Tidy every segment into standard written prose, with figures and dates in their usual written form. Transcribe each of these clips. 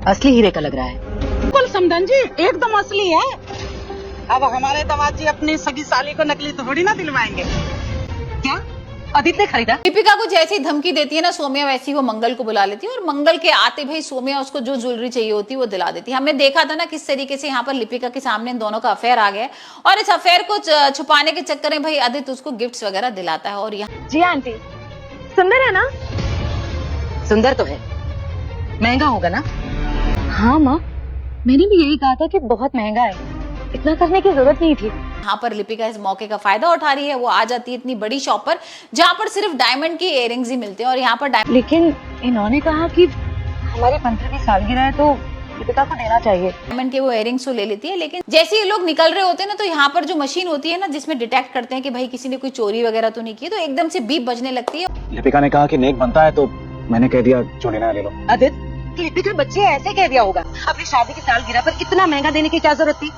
असली हीरे का लग रहा है। बिल्कुल समधन जी, एकदम असली है। अब हमारे दामाद जी अपनी सगी साली को नकली थोड़ी ना दिलवाएंगे। क्या आदित्य ने खरीदा? दीपिका को जैसी धमकी देती है ना सोम्या, वैसी वो मंगल को बुला लेती है और मंगल के आते भाई सोम्या उसको जो ज्वेलरी चाहिए होती है वो दिला देती है। हमने देखा था ना किस तरीके से यहाँ पर लिपिका के सामने इन दोनों का अफेयर आ गया और इस अफेयर को छुपाने के चक्कर में भाई आदित्य उसको गिफ्ट्स वगैरह दिलाता है। और यहाँ जी आंटी, सुंदर है ना? सुंदर तो है, महंगा होगा ना? हाँ माँ, मैंने भी यही कहा था कि बहुत महंगा है, इतना करने की जरूरत नहीं थी। यहाँ पर लिपिका इस मौके का फायदा उठा रही है। वो आ जाती है इतनी बड़ी शॉप पर जहाँ पर सिर्फ डायमंड की इयररिंग्स ही मिलते हैं और यहाँ पर लेकिन इन्होंने कहा कि हमारी 15वीं सालगिरह है तो लिपिका को देना चाहिए। डायमंड के वो इयररिंग्स को ले लेती है। लेकिन जैसे ही लोग निकल रहे होते हैं ना तो यहाँ पर जो मशीन होती है ना जिसमें डिटेक्ट करते हैं कि भाई किसी ने कोई चोरी वगैरह तो नहीं की, तो एकदम से बीप बजने लगती है। लिपिका ने कहा कि नेक बनता है तो मैंने कह दिया जो लेना है ले लो। आदित्य, लिपिका बच्चे ऐसे कह दिया होगा। अपनी शादी की सालगिरह पर इतना महंगा देने की क्या जरूरत थी?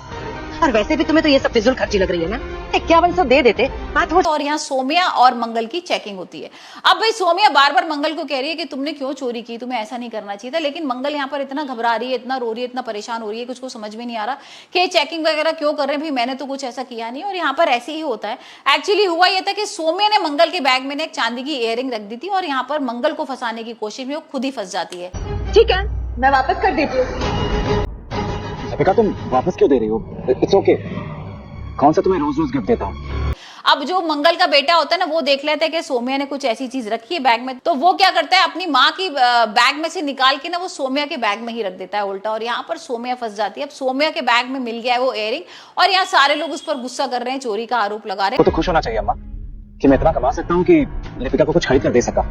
और वैसे भी तुम्हें तो ये सब फिजूल खर्ची लग रही है ना। 5100 दे देते बात हो। और यहाँ सोम्या और मंगल की चेकिंग होती है। अब भाई सोम्या बार बार मंगल को कह रही है कि तुमने क्यों चोरी की, तुम्हें ऐसा नहीं करना चाहिए था। लेकिन मंगल यहाँ पर इतना घबरा रही है, इतना रो रही है, इतना परेशान हो रही है कि उसको समझ में नहीं आ रहा कि चेकिंग वगैरह क्यों कर रहे हैं। भाई मैंने तो कुछ ऐसा किया नहीं। और यहाँ पर ऐसे ही होता है। एक्चुअली हुआ यह था कि सोम्या ने मंगल के बैग में एक चांदी की इयररिंग रख दी थी और यहाँ पर मंगल को फंसाने की कोशिश में वो खुद ही फंस जाती है। ठीक है, मैं वापस कर देती हूँ। लिपिका तुम वापस क्यों दे रही हो? It's okay. कौन सा तुम्हें रोज रोज गिफ्ट देता हूँ? अब जो मंगल का बेटा होता है ना वो देख लेता है कि सोम्या ने कुछ ऐसी चीज रखी है बैग में, तो वो क्या करता है अपनी माँ की बैग में से निकाल के ना वो सोम्या के बैग में ही रख देता है उल्टा। और यहाँ पर सोम्या फंस जाती है। अब सोम्या के बैग में मिल गया है वो इयररिंग और यहाँ सारे लोग उस पर गुस्सा कर रहे हैं, चोरी का आरोप लगा रहे हैं। तो खुश होना चाहिए अम्मा कि मैं इतना कमा सकता हूँ कि लिपिका को कुछ खरीद कर दे सका।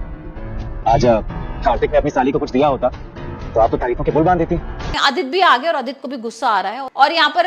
आज कार्तिक ने अपनी साली को कुछ दिया होता तो आप तो तारीफों के पुल बांध देती। आदित्य भी आ गया और आदित्य को भी गुस्सा आ रहा है। और यहाँ पर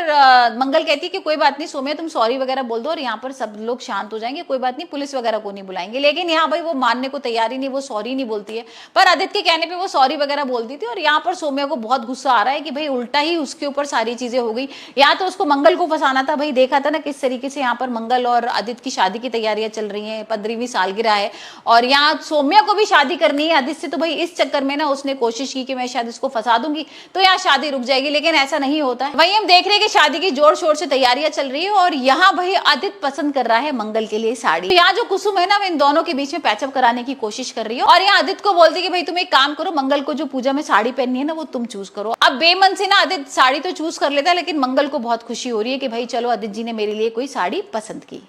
मंगल कहती है कि कोई बात नहीं सोम्या, तुम सॉरी वगैरह बोल दो और यहाँ पर सब लोग शांत हो जाएंगे, कोई बात नहीं, पुलिस वगैरह को नहीं बुलाएंगे। लेकिन यहाँ भाई वो मानने को तैयार ही नहीं, वो सॉरी नहीं बोलती है। पर आदित्य के कहने पर वो सॉरी वगैरह बोलती थी। और यहाँ पर सोम्या को बहुत गुस्सा आ रहा है कि भाई उल्टा ही उसके ऊपर सारी चीजें हो गई। या तो उसको मंगल को फंसाना था। भाई देखा था ना किस तरीके से यहाँ पर मंगल और आदित्य की शादी की तैयारियां चल रही है, 15वीं सालगिरह है और यहाँ सोम्या को भी शादी करनी है आदित्य से। तो भाई इस चक्कर में ना उसने कोशिश की कि मैं शायद इसको फंसा दूंगी तो यहाँ शादी रुक जाएगी। लेकिन ऐसा नहीं होता है। वहीं हम देख रहे हैं कि शादी की जोर शोर से तैयारियां चल रही है और यहाँ भाई आदित्य पसंद कर रहा है मंगल के लिए साड़ी। तो यहाँ जो कुसुम है ना वो इन दोनों के बीच में पैचअप कराने की कोशिश कर रही है और यहाँ आदित्य को बोलती है कि भाई तुम एक काम करो, मंगल को जो पूजा में साड़ी पहननी है ना वो तुम चूज करो। अब बेमन से ना आदित्य साड़ी तो चूज कर लेता है लेकिन मंगल को बहुत खुशी हो रही है कि भाई चलो आदित्य जी ने मेरे लिए कोई साड़ी पसंद की।